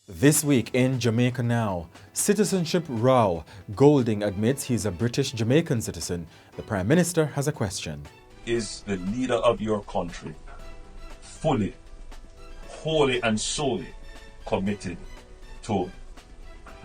This week in Jamaica Now, citizenship row. Golding admits he's a British-Jamaican citizen. The Prime Minister has a question. Is the leader of your country fully, wholly and solely committed to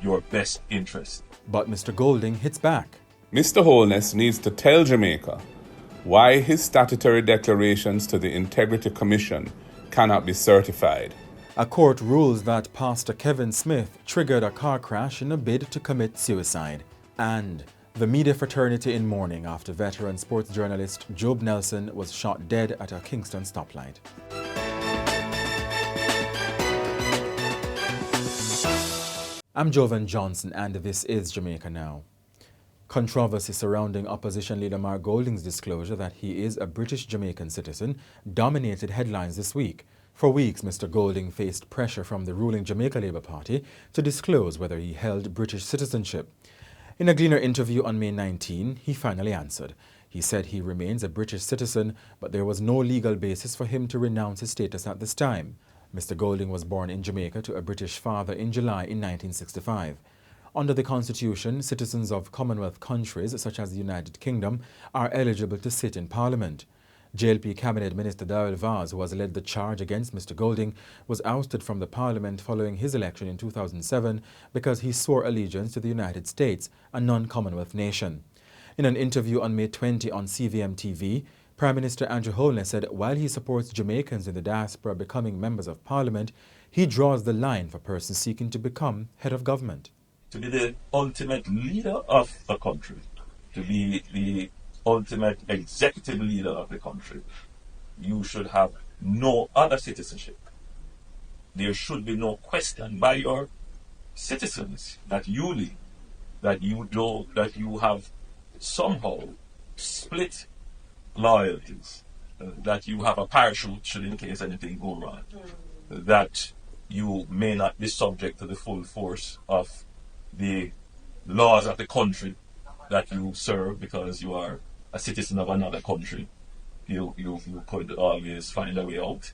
your best interest? But Mr. Golding hits back. Mr. Holness needs to tell Jamaica why his statutory declarations to the Integrity Commission cannot be certified. A court rules that Pastor Kevin Smith triggered a car crash in a bid to commit suicide. And the media fraternity in mourning after veteran sports journalist Job Nelson was shot dead at a Kingston stoplight. I'm Jovan Johnson and this is Jamaica Now. Controversy surrounding opposition leader Mark Golding's disclosure that he is a British-Jamaican citizen dominated headlines this week. For weeks, Mr. Golding faced pressure from the ruling Jamaica Labour Party to disclose whether he held British citizenship. In a Gleaner interview on May 19, he finally answered. He said he remains a British citizen, but there was no legal basis for him to renounce his status at this time. Mr. Golding was born in Jamaica to a British father in July in 1965. Under the Constitution, citizens of Commonwealth countries such as the United Kingdom are eligible to sit in Parliament. JLP Cabinet Minister Daryl Vaz, who has led the charge against Mr. Golding, was ousted from the Parliament following his election in 2007 because he swore allegiance to the United States, a non-Commonwealth nation. In an interview on May 20 on CVM TV, Prime Minister Andrew Holness said while he supports Jamaicans in the diaspora becoming members of Parliament, he draws the line for persons seeking to become head of government. To be the ultimate leader of a country, to be the ultimate executive leader of the country, you should have no other citizenship. There should be no question by your citizens that you lead, that you have somehow split loyalties, that you have a parachute should in case anything go wrong, that you may not be subject to the full force of the laws of the country that you serve because you are a citizen of another country. You could always find a way out.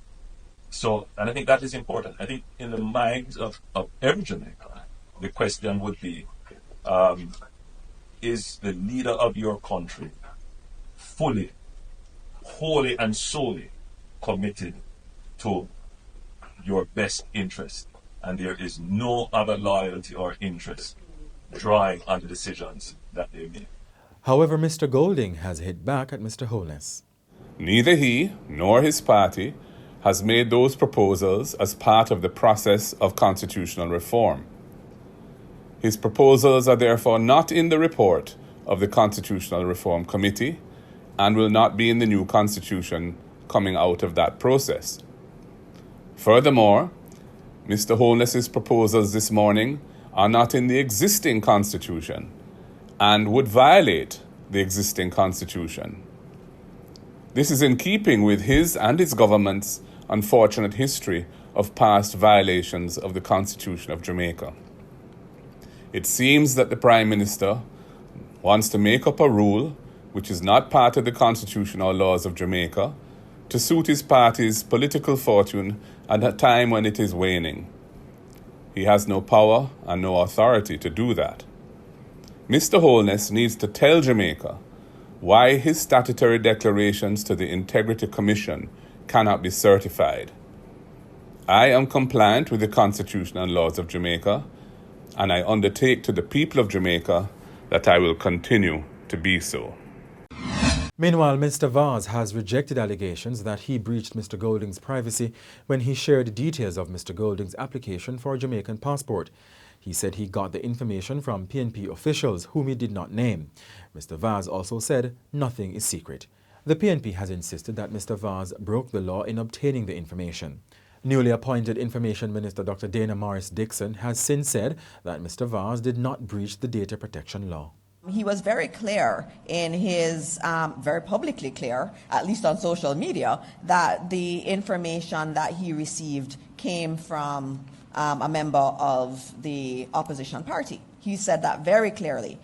So, and I think that is important. I think in the minds of every Jamaican, the question would be, is the leader of your country fully, wholly and solely committed to your best interest? And there is no other loyalty or interest drawing on the decisions that they make. However, Mr. Golding has hit back at Mr. Holness. Neither he nor his party has made those proposals as part of the process of constitutional reform. His proposals are therefore not in the report of the Constitutional Reform Committee and will not be in the new constitution coming out of that process. Furthermore, Mr. Holness's proposals this morning are not in the existing constitution and would violate the existing constitution. This is in keeping with his and his government's unfortunate history of past violations of the Constitution of Jamaica. It seems that the Prime Minister wants to make up a rule which is not part of the Constitution or laws of Jamaica to suit his party's political fortune at a time when it is waning. He has no power and no authority to do that. Mr. Holness needs to tell Jamaica why his statutory declarations to the Integrity Commission cannot be certified. I am compliant with the Constitution and laws of Jamaica, and I undertake to the people of Jamaica that I will continue to be so. Meanwhile, Mr. Vaz has rejected allegations that he breached Mr. Golding's privacy when he shared details of Mr. Golding's application for a Jamaican passport. He said he got the information from PNP officials whom he did not name. Mr. Vaz also said nothing is secret. The PNP has insisted that Mr. Vaz broke the law in obtaining the information. Newly appointed Information Minister Dr. Dana Morris-Dixon has since said that Mr. Vaz did not breach the data protection law. He was very clear in his, very publicly clear, at least on social media, that the information that he received came from a member of the opposition party. He said that very clearly.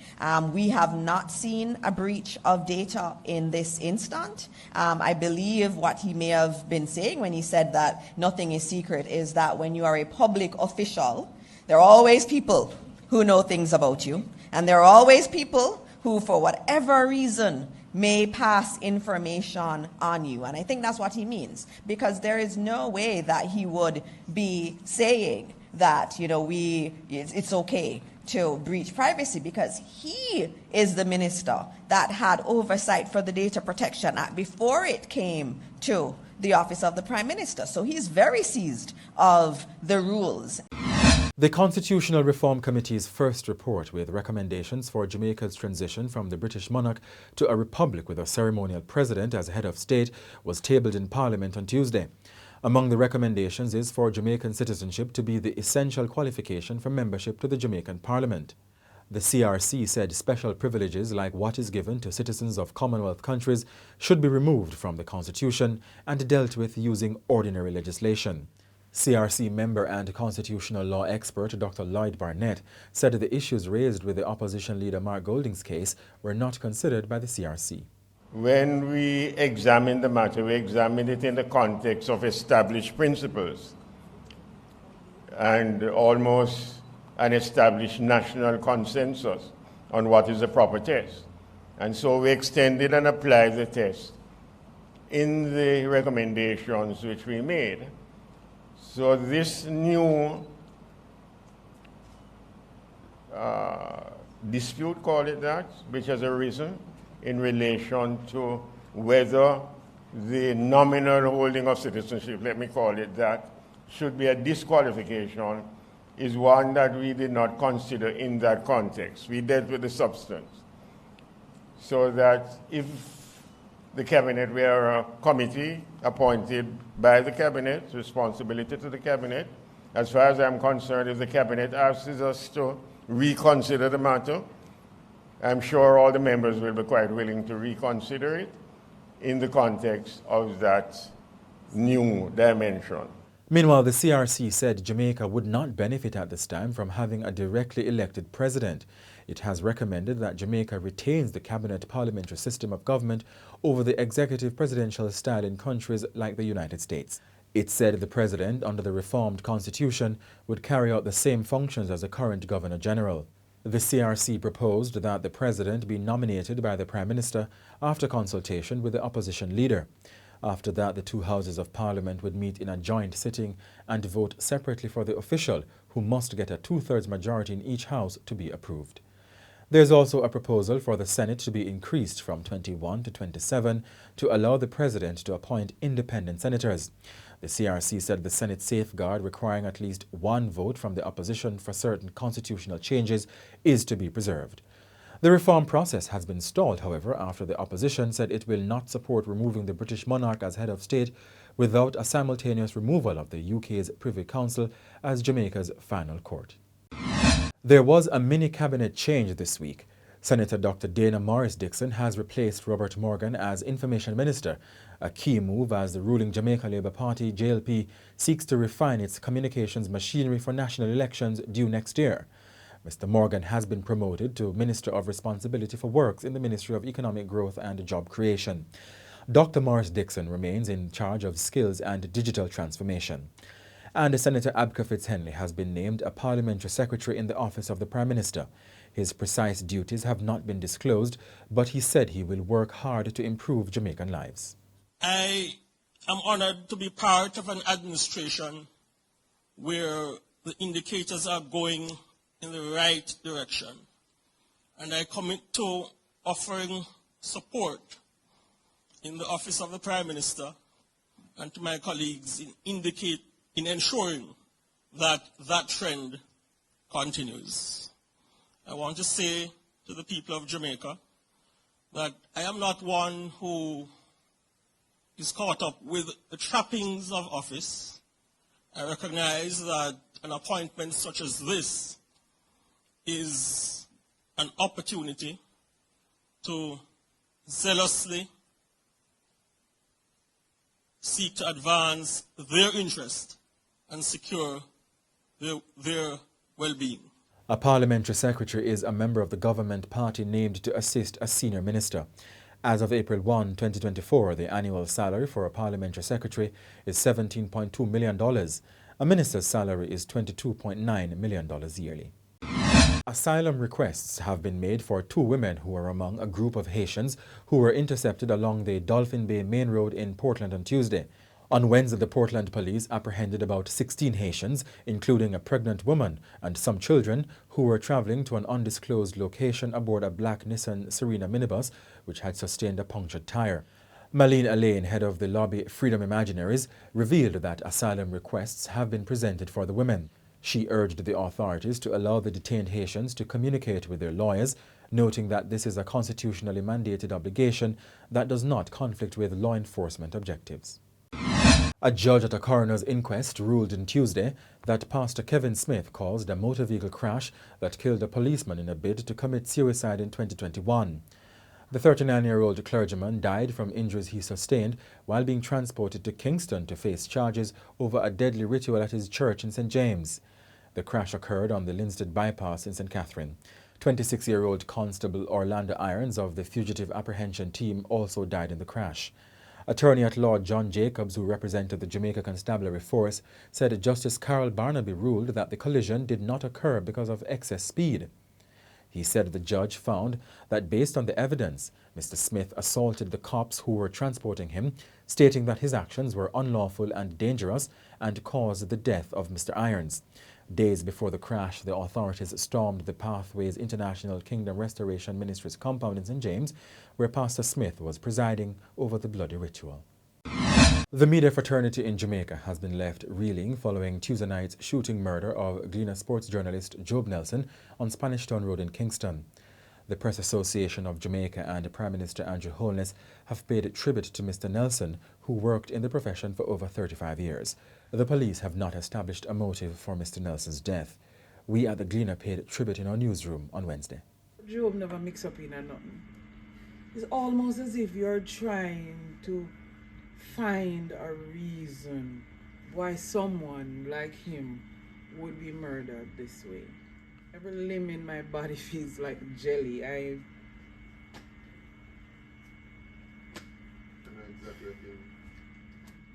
We have not seen a breach of data in this instant. I believe what he may have been saying when he said that nothing is secret is that when you are a public official, there are always people who know things about you, and there are always people who, for whatever reason, may pass information on you. And I think that's what he means, because there is no way that he would be saying that, it's okay to breach privacy, because he is the minister that had oversight for the Data Protection Act before it came to the office of the Prime Minister. So he's very seized of the rules. The Constitutional Reform Committee's first report with recommendations for Jamaica's transition from the British monarch to a republic with a ceremonial president as head of state was tabled in Parliament on Tuesday. Among the recommendations is for Jamaican citizenship to be the essential qualification for membership to the Jamaican Parliament. The CRC said special privileges like what is given to citizens of Commonwealth countries should be removed from the Constitution and dealt with using ordinary legislation. CRC member and constitutional law expert Dr. Lloyd Barnett said the issues raised with the opposition leader Mark Golding's case were not considered by the CRC. When we examine the matter, we examine it in the context of established principles and almost an established national consensus on what is the proper test. And so we extended and applied the test in the recommendations which we made. So this new dispute, call it that, which has arisen in relation to whether the nominal holding of citizenship, let me call it that, should be a disqualification, is one that we did not consider in that context. We dealt with the substance. So that if the Cabinet were a committee appointed by the Cabinet, responsibility to the Cabinet. As far as I'm concerned, if the Cabinet asks us to reconsider the matter, I'm sure all the members will be quite willing to reconsider it in the context of that new dimension. Meanwhile, the CRC said Jamaica would not benefit at this time from having a directly elected president. It has recommended that Jamaica retains the cabinet parliamentary system of government over the executive presidential style in countries like the United States. It said the president, under the reformed constitution, would carry out the same functions as the current governor general. The CRC proposed that the president be nominated by the Prime Minister after consultation with the opposition leader. After that, the two houses of Parliament would meet in a joint sitting and vote separately for the official, who must get a two-thirds majority in each house to be approved. There's also a proposal for the Senate to be increased from 21 to 27 to allow the president to appoint independent senators. The CRC said the Senate safeguard requiring at least one vote from the opposition for certain constitutional changes is to be preserved. The reform process has been stalled, however, after the opposition said it will not support removing the British monarch as head of state without a simultaneous removal of the UK's Privy Council as Jamaica's final court. There was a mini cabinet change this week. Senator Dr. Dana Morris-Dixon has replaced Robert Morgan as Information Minister, a key move as the ruling Jamaica Labour Party, JLP, seeks to refine its communications machinery for national elections due next year. Mr. Morgan has been promoted to Minister of Responsibility for Works in the Ministry of Economic Growth and Job Creation. Dr. Morris-Dixon remains in charge of skills and digital transformation. And Senator Abka Fitzhenley has been named a parliamentary secretary in the office of the Prime Minister. His precise duties have not been disclosed, but he said he will work hard to improve Jamaican lives. I am honored to be part of an administration where the indicators are going in the right direction, and I commit to offering support in the office of the Prime Minister and to my colleagues in ensuring that that trend continues. I want to say to the people of Jamaica that I am not one who is caught up with the trappings of office. I recognize that an appointment such as this is an opportunity to zealously seek to advance their interest and secure their well-being. A parliamentary secretary is a member of the government party named to assist a senior minister. As of April 1, 2024, the annual salary for a parliamentary secretary is $17.2 million. A minister's salary is $22.9 million yearly. Asylum requests have been made for 2 women who are among a group of Haitians who were intercepted along the Dolphin Bay Main Road in Portland on Tuesday. On Wednesday, the Portland police apprehended about 16 Haitians, including a pregnant woman and some children, who were traveling to an undisclosed location aboard a black Nissan Serena minibus, which had sustained a punctured tire. Malene Alain, head of the lobby Freedom Imaginaries, revealed that asylum requests have been presented for the women. She urged the authorities to allow the detained Haitians to communicate with their lawyers, noting that this is a constitutionally mandated obligation that does not conflict with law enforcement objectives. A judge at a coroner's inquest ruled on Tuesday that Pastor Kevin Smith caused a motor vehicle crash that killed a policeman in a bid to commit suicide in 2021. The 39-year-old clergyman died from injuries he sustained while being transported to Kingston to face charges over a deadly ritual at his church in St. James. The crash occurred on the Linstead bypass in St. Catherine. 26-year-old Constable Orlando Irons of the Fugitive Apprehension Team also died in the crash. Attorney-at-Law John Jacobs, who represented the Jamaica Constabulary Force, said Justice Carol Barnaby ruled that the collision did not occur because of excess speed. He said the judge found that based on the evidence, Mr. Smith assaulted the cops who were transporting him, stating that his actions were unlawful and dangerous and caused the death of Mr. Irons. Days before the crash, the authorities stormed the Pathways International Kingdom Restoration Ministries compound in St. James, where Pastor Smith was presiding over the bloody ritual. The media fraternity in Jamaica has been left reeling following Tuesday night's shooting murder of Gleaner sports journalist Job Nelson on Spanish Town Road in Kingston. The Press Association of Jamaica and Prime Minister Andrew Holness have paid tribute to Mr. Nelson, who worked in the profession for over 35 years. The police have not established a motive for Mr. Nelson's death. We at the Gleaner paid tribute in our newsroom on Wednesday. Job never mix up in a nothing. It's almost as if you're trying to find a reason why someone like him would be murdered this way. Every limb in my body feels like jelly.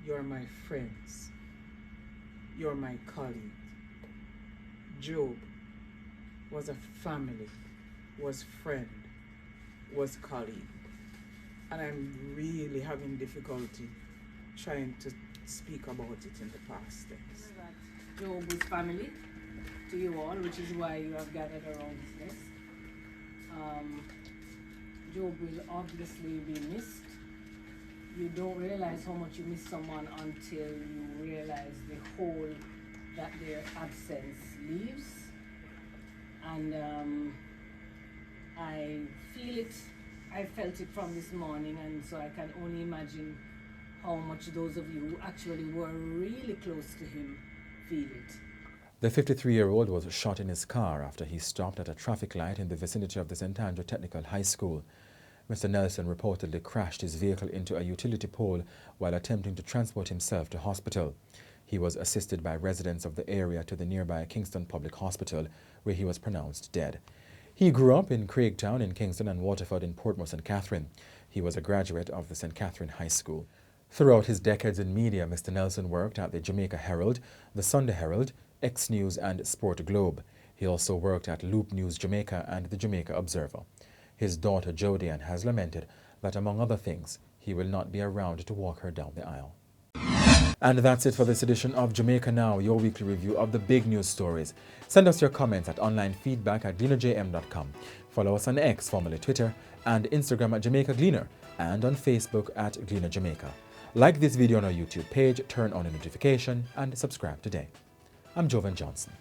You're my friends. You're my colleague. Job was a family, was friend, was colleague. And I'm really having difficulty trying to speak about it in the past tense. Job was family to you all, which is why you have gathered around his desk. Job will obviously be missed. You don't realize how much you miss someone until you realize the hole that their absence leaves. And I feel it, I felt it from this morning, and so I can only imagine how much those of you who actually were really close to him feel it. The 53-year-old was shot in his car after he stopped at a traffic light in the vicinity of the St. Andrew Technical High School. Mr. Nelson reportedly crashed his vehicle into a utility pole while attempting to transport himself to hospital. He was assisted by residents of the area to the nearby Kingston Public Hospital, where he was pronounced dead. He grew up in Craigtown in Kingston and Waterford in Portmore, St. Catherine. He was a graduate of the St. Catherine High School. Throughout his decades in media, Mr. Nelson worked at the Jamaica Herald, the Sunday Herald, X News and Sport Globe. He also worked at Loop News Jamaica and the Jamaica Observer. His daughter Jodianne has lamented that, among other things, he will not be around to walk her down the aisle. And that's it for this edition of Jamaica Now, your weekly review of the big news stories. Send us your comments at onlinefeedback@gleanerjm.com. Follow us on X, formerly Twitter, and Instagram at Jamaica Gleaner, and on Facebook at Gleaner Jamaica. Like this video on our YouTube page, turn on a notification, and subscribe today. I'm Jovan Johnson.